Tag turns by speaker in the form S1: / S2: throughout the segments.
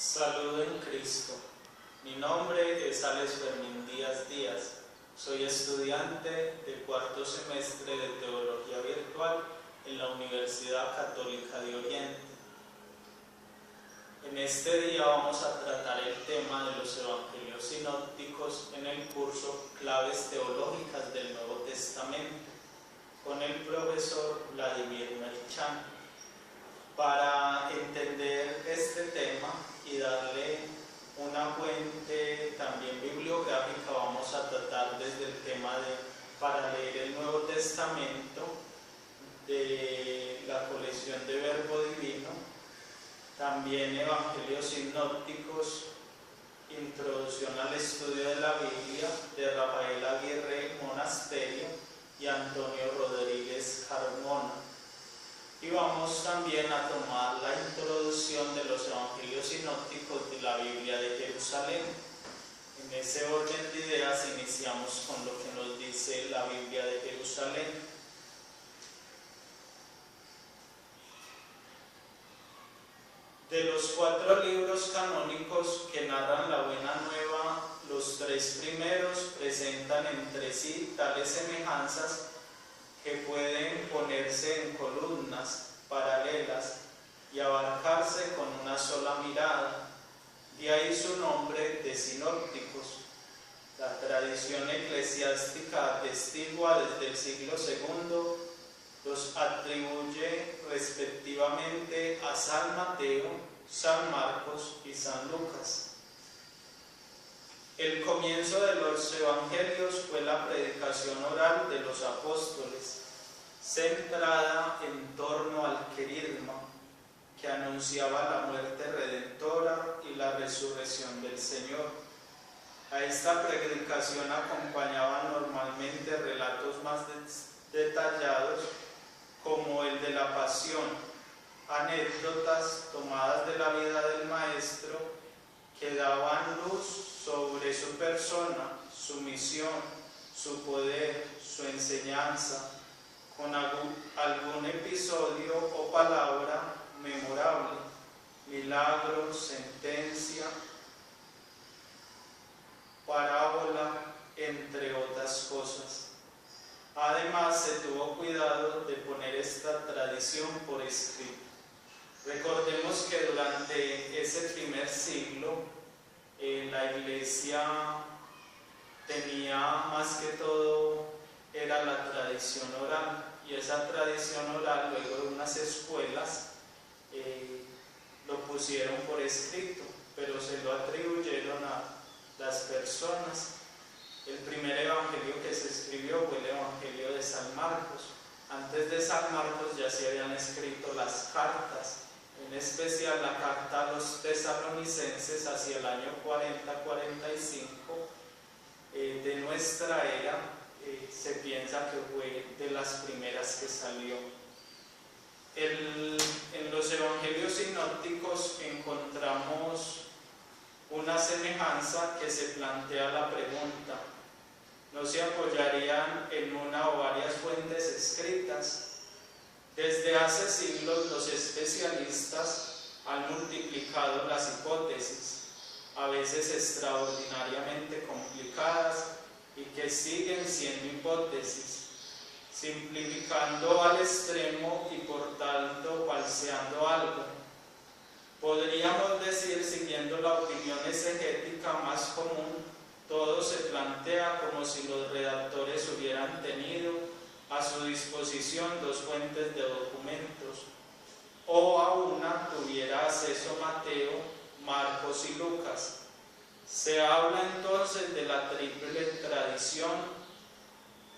S1: Saludo en Cristo. Mi nombre es Alex Fermín Díaz Díaz. Soy estudiante de cuarto semestre de Teología Virtual en la Universidad Católica de Oriente. En este día vamos a tratar el tema de los evangelios sinópticos en el curso Claves Teológicas del Nuevo Testamento con el profesor Vladimir Melchán. Para entender este tema y darle una fuente también bibliográfica, vamos a tratar desde el tema para leer el Nuevo Testamento, de la colección de Verbo Divino, también Evangelios Sinópticos, Introducción al Estudio de la Biblia, de Rafael Aguirre Monasterio y Antonio Rodríguez Carmona. Y vamos también a tomar la introducción de los Evangelios Sinópticos de la Biblia de Jerusalén. En ese orden de ideas iniciamos con lo que nos dice la Biblia de Jerusalén. De los 4 libros canónicos que narran la Buena Nueva, los 3 primeros presentan entre sí tales semejanzas que pueden ponerse en columnas paralelas y abarcarse con una sola mirada. De ahí su nombre de sinópticos. La tradición eclesiástica atestigua desde el siglo II los atribuye respectivamente a San Mateo, San Marcos y San Lucas. El comienzo de los evangelios fue la predicación oral de los apóstoles, centrada en torno al querigma, que anunciaba la muerte redentora y la resurrección del Señor. A esta predicación acompañaban normalmente relatos más detallados, como el de la pasión, anécdotas tomadas de la vida del Maestro que daban luz sobre su persona, su misión, su poder, su enseñanza, con algún episodio o palabra memorable, milagro, sentencia, parábola, entre otras cosas. Además, se tuvo cuidado de poner esta tradición por escrito. Recordemos que durante ese primer siglo, la Iglesia tenía más que todo, era la tradición oral, y esa tradición oral, luego de unas escuelas, lo pusieron por escrito, pero se lo atribuyeron a las personas. El primer evangelio que se escribió fue el Evangelio de San Marcos. Antes de San Marcos ya se habían escrito las cartas, en especial la carta a los tesalonicenses hacia el año 40-45 de nuestra era. Se piensa que fue de las primeras que salió. En los evangelios sinópticos encontramos una semejanza que se plantea la pregunta: ¿no se apoyarían en una o varias fuentes escritas? Desde hace siglos los especialistas han multiplicado las hipótesis, a veces extraordinariamente complicadas y que siguen siendo hipótesis, simplificando al extremo y por tanto falseando algo. Podríamos decir, siguiendo la opinión exegética más común, todo se plantea como si los redactores hubieran tenido a su disposición 2 fuentes de documentos, o a una tuviera acceso Mateo, Marcos y Lucas. Se habla entonces de la triple tradición.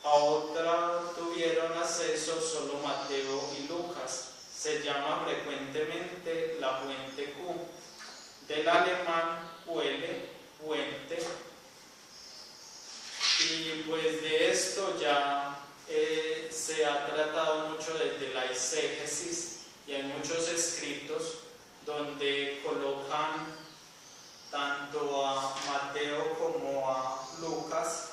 S1: A otra tuvieron acceso solo Mateo y Lucas. Se llama frecuentemente la fuente Q, del alemán Quelle, fuente. Y pues de esto ya se ha tratado mucho desde la exégesis, y hay muchos escritos donde colocan tanto a Mateo como a Lucas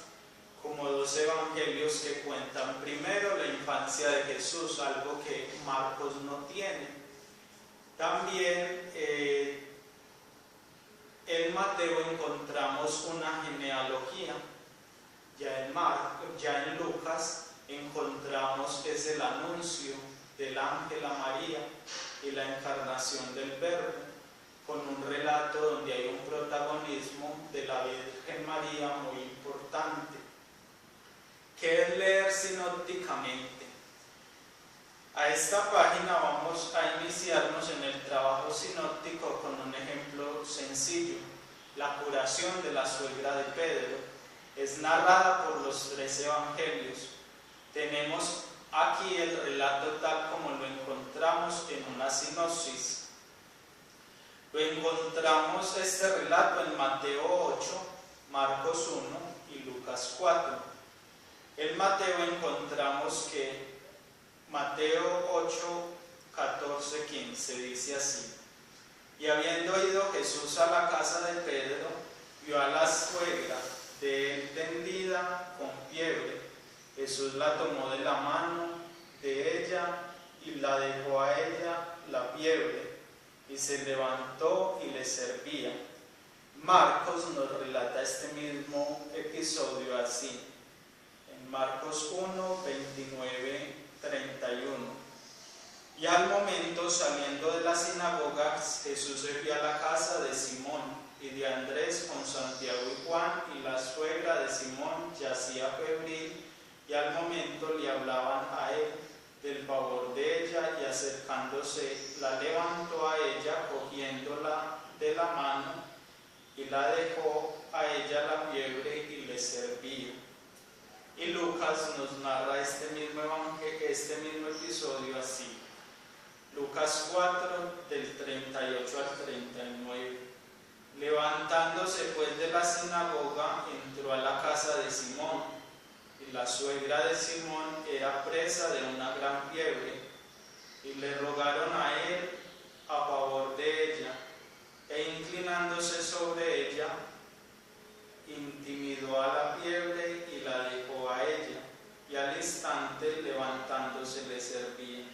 S1: como 2 evangelios que cuentan primero la infancia de Jesús, algo que Marcos no tiene. También encontramos una genealogía. Ya en Lucas encontramos es el anuncio del ángel a María y la encarnación del Verbo, con un relato donde hay un protagonismo de la Virgen María muy importante. ¿Qué es leer sinópticamente? A esta página vamos a iniciarnos en el trabajo sinóptico con un ejemplo sencillo. La curación de la suegra de Pedro es narrada por los 3 evangelios. Tenemos aquí el relato tal como lo encontramos en una sinopsis. Lo encontramos este relato en Mateo 8, Marcos 1 y Lucas 4. En Mateo encontramos que Mateo 8, 14, 15 dice así: y habiendo ido Jesús a la casa de Pedro, vio a la suegra de él tendida con fiebre. Jesús la tomó de la mano de ella y la dejó a ella la fiebre, y se levantó y le servía. Marcos nos relata este mismo episodio así, en Marcos 1, 29, 31. Y al momento, saliendo de la sinagoga, Jesús se fue a la casa de Simón y de Andrés con Santiago y Juan, y la suegra de Simón yacía febril, y al momento le hablaban a él del favor de ella, y acercándose la levantó a ella, cogiéndola de la mano, y la dejó a ella la fiebre y le servía. Y Lucas nos narra este mismo episodio así. Lucas 4, del 38 al 39. Levantándose pues de la sinagoga, entró a la casa de Simón, y la suegra de Simón era presa de una gran fiebre, y le rogaron a él a favor de ella, e inclinándose sobre ella, intimidó a la fiebre y la dejó a ella, y al instante levantándose le servía.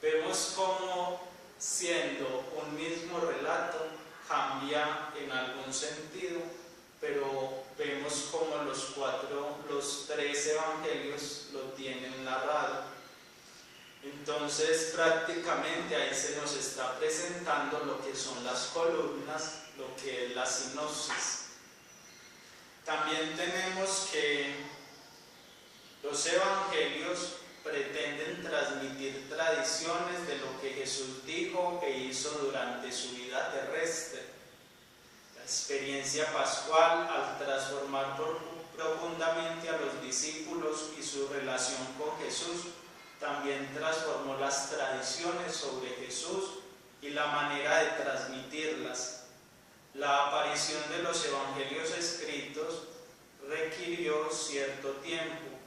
S1: Vemos cómo, siendo un mismo relato, cambia en algún sentido, pero vemos cómo los 3 evangelios lo tienen narrado. Entonces, prácticamente ahí se nos está presentando lo que son las columnas, lo que es la sinopsis. También tenemos que los evangelios pretenden transmitir tradiciones de lo que Jesús dijo e hizo durante su vida terrestre. La experiencia pascual, al transformar profundamente a los discípulos y su relación con Jesús, también transformó las tradiciones sobre Jesús y la manera de transmitirlas. La aparición de los evangelios escritos requirió cierto tiempo,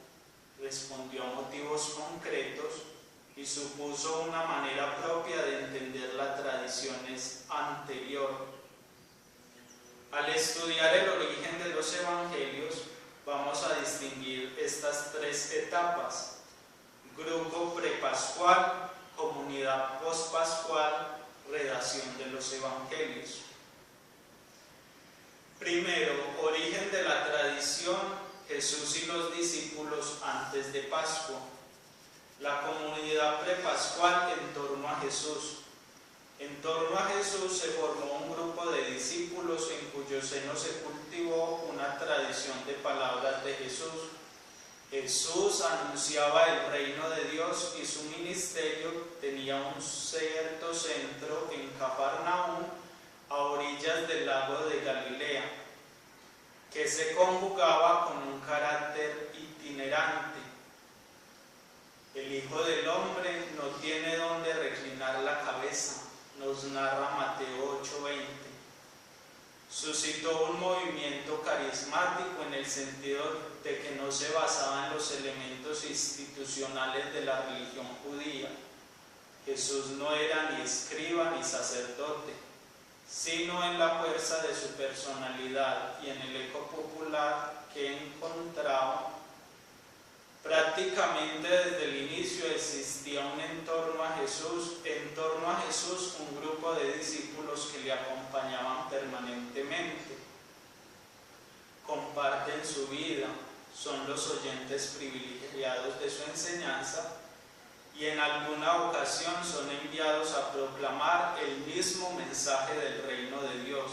S1: respondió a motivos concretos y supuso una manera propia de entender la tradición anterior. Al estudiar el origen de los evangelios, vamos a distinguir estas 3 etapas: grupo prepascual, comunidad pospascual, redacción de los evangelios. Primero, origen de la tradición: Jesús y los discípulos antes de Pascua. La comunidad prepascual en torno a Jesús. En torno a Jesús se formó un grupo de discípulos en cuyo seno se cultivó una tradición de palabras de Jesús. Jesús anunciaba el reino de Dios y su ministerio tenía un cierto centro en Cafarnaúm, a orillas del lago de Galilea, que se conjugaba con un carácter itinerante. El Hijo del Hombre no tiene donde reclinar la cabeza, nos narra Mateo 8:20. Suscitó un movimiento carismático en el sentido de que no se basaba en los elementos institucionales de la religión judía. Jesús no era ni escriba ni sacerdote, sino en la fuerza de su personalidad y en el eco popular que encontraba. Prácticamente desde el inicio existía en torno a Jesús un grupo de discípulos que le acompañaban permanentemente. comparten su vida, son los oyentes privilegiados de su enseñanza y en alguna ocasión son enviados a proclamar el mismo mensaje del reino de Dios.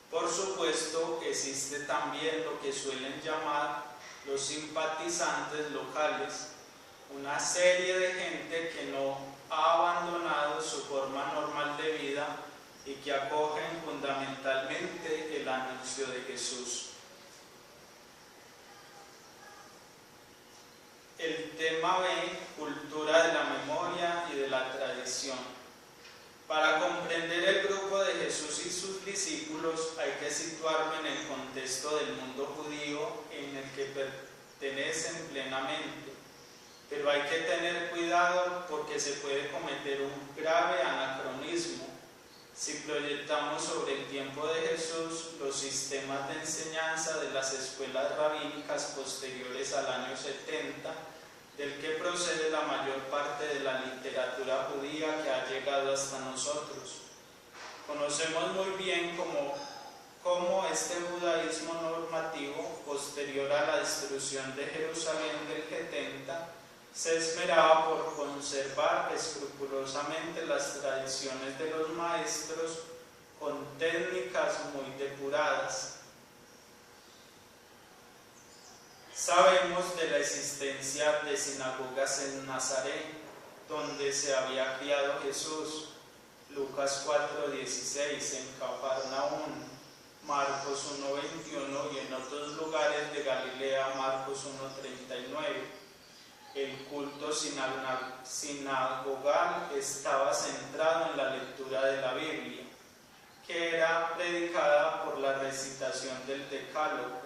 S1: Por supuesto, existe también lo que suelen llamar los simpatizantes locales, una serie de gente que no ha abandonado su forma normal de vida y que acogen fundamentalmente el anuncio de Jesús. El tema B, cultura de la memoria y de la tradición. Para comprender el grupo de Jesús y sus discípulos hay que situarlo en el contexto del mundo judío en el que pertenecen plenamente. Pero hay que tener cuidado porque se puede cometer un grave anacronismo si proyectamos sobre el tiempo de Jesús los sistemas de enseñanza de las escuelas rabínicas posteriores al año 70, del que procede la mayor parte de la literatura judía que ha llegado hasta nosotros. Conocemos muy bien cómo este judaísmo normativo, posterior a la destrucción de Jerusalén del 70, se esmeraba por conservar escrupulosamente las tradiciones de los maestros con técnicas muy depuradas. Sabemos de la existencia de sinagogas en Nazaret, donde se había criado Jesús, Lucas 4:16, en Cafarnaúm, Marcos 1:21 y en otros lugares de Galilea, Marcos 1:39. El culto sinagogal estaba centrado en la lectura de la Biblia, que era predicada por la recitación del Decálogo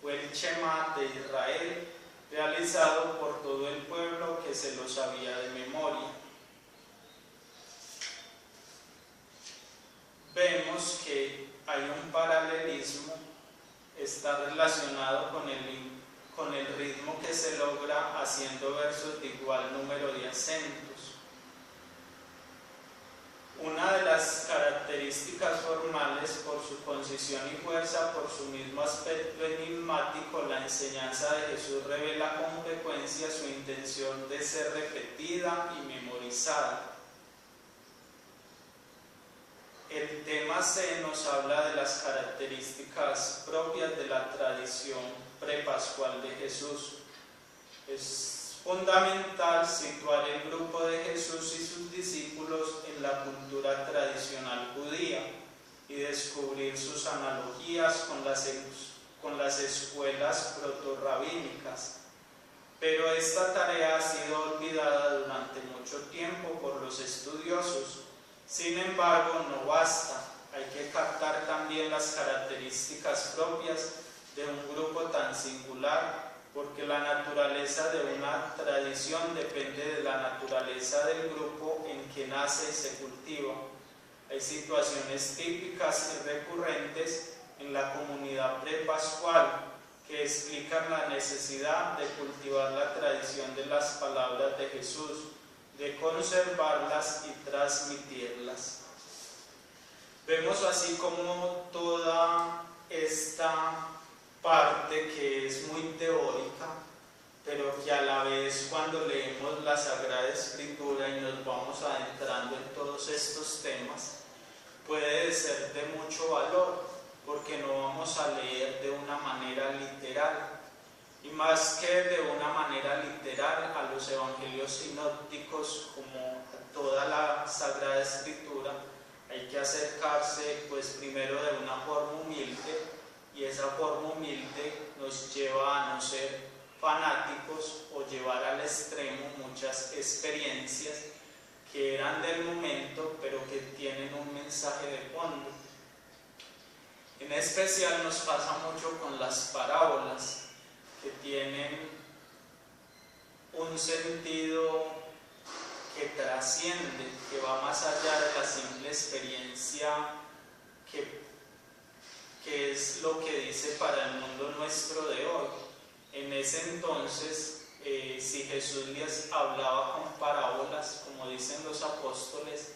S1: o el Shema de Israel, realizado por todo el pueblo que se lo sabía de memoria. Vemos que hay un paralelismo, está relacionado con el ritmo que se logra haciendo versos de igual número de acentos. Una de las características formales, por su concisión y fuerza, por su mismo aspecto enigmático, la enseñanza de Jesús revela con frecuencia su intención de ser repetida y memorizada. El tema C nos habla de las características propias de la tradición prepascual de Jesús. Es fundamental situar el grupo de Jesús y sus discípulos en la cultura tradicional judía y descubrir sus analogías con las escuelas protorrabínicas. Pero esta tarea ha sido olvidada durante mucho tiempo por los estudiosos. Sin embargo, no basta, hay que captar también las características propias de un grupo tan singular, porque la naturaleza de una tradición depende de la naturaleza del grupo en que nace y se cultiva. Hay situaciones típicas y recurrentes en la comunidad prepascual que explican la necesidad de cultivar la tradición de las palabras de Jesús, de conservarlas y transmitirlas. Vemos así como toda esta parte que es muy teórica, pero que a la vez cuando leemos la Sagrada Escritura y nos vamos adentrando en todos estos temas, puede ser de mucho valor, porque no vamos a leer de una manera literal. Y más que de una manera literal, a los evangelios sinópticos, como a toda la Sagrada Escritura, hay que acercarse pues primero de una forma humilde, y esa forma humilde nos lleva a no ser fanáticos o llevar al extremo muchas experiencias que eran del momento, pero que tienen un mensaje de fondo. En especial nos pasa mucho con las parábolas, que tienen un sentido que trasciende, que va más allá de la simple experiencia que es lo que dice para el mundo nuestro de hoy. En ese entonces, si Jesús les hablaba con parábolas, como dicen los apóstoles,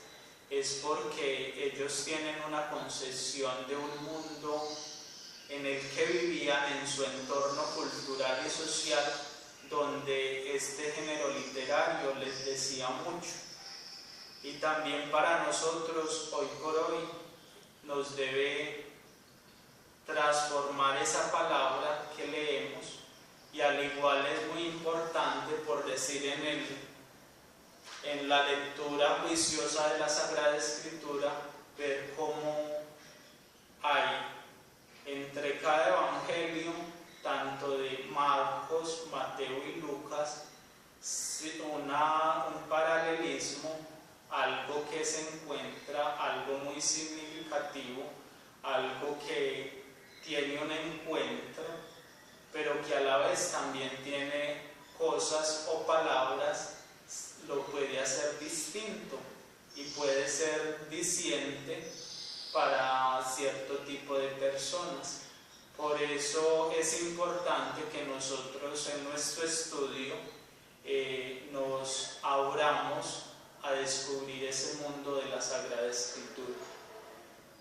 S1: es porque ellos tienen una concepción de un mundo en el que vivían, en su entorno cultural y social, donde este género literario les decía mucho. Y también para nosotros, hoy por hoy, nos debe transformar esa palabra que leemos, y al igual es muy importante, por decir, en la lectura juiciosa de la Sagrada Escritura, ver cómo hay entre cada evangelio, tanto de Marcos, Mateo y Lucas, un paralelismo, algo que se encuentra, algo muy significativo, algo que tiene un encuentro, pero que a la vez también tiene cosas o palabras, lo puede hacer distinto y puede ser diciente para cierto tipo de personas. Por eso es importante que nosotros en nuestro estudio nos abramos a descubrir ese mundo de la Sagrada Escritura.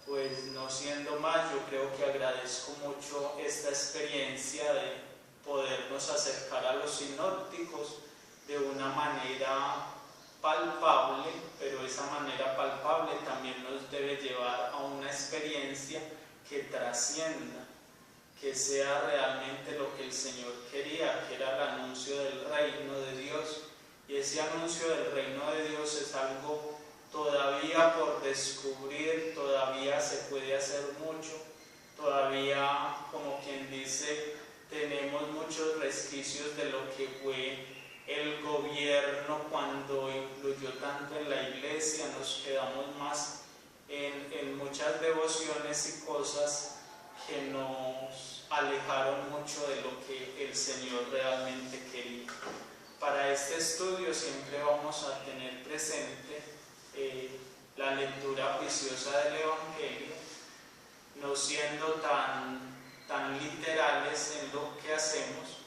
S1: Pues no siendo más, yo creo que agradezco mucho esta experiencia de podernos acercar a los sinópticos de una manera palpable, pero esa manera palpable también nos debe llevar a una experiencia que trascienda, que sea realmente lo que el Señor quería, que era el anuncio del reino de Dios. Y ese anuncio del reino de Dios es algo todavía por descubrir, todavía se puede hacer mucho, todavía, como quien dice, tenemos muchos resquicios de lo que fue el gobierno cuando influyó tanto en la iglesia. Nos quedamos más en muchas devociones y cosas que nos alejaron mucho de lo que el Señor realmente quería. Para este estudio siempre vamos a tener presente la lectura juiciosa del Evangelio, no siendo tan literales en lo que hacemos,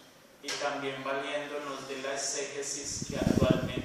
S1: y también valiéndonos de la exégesis que actualmente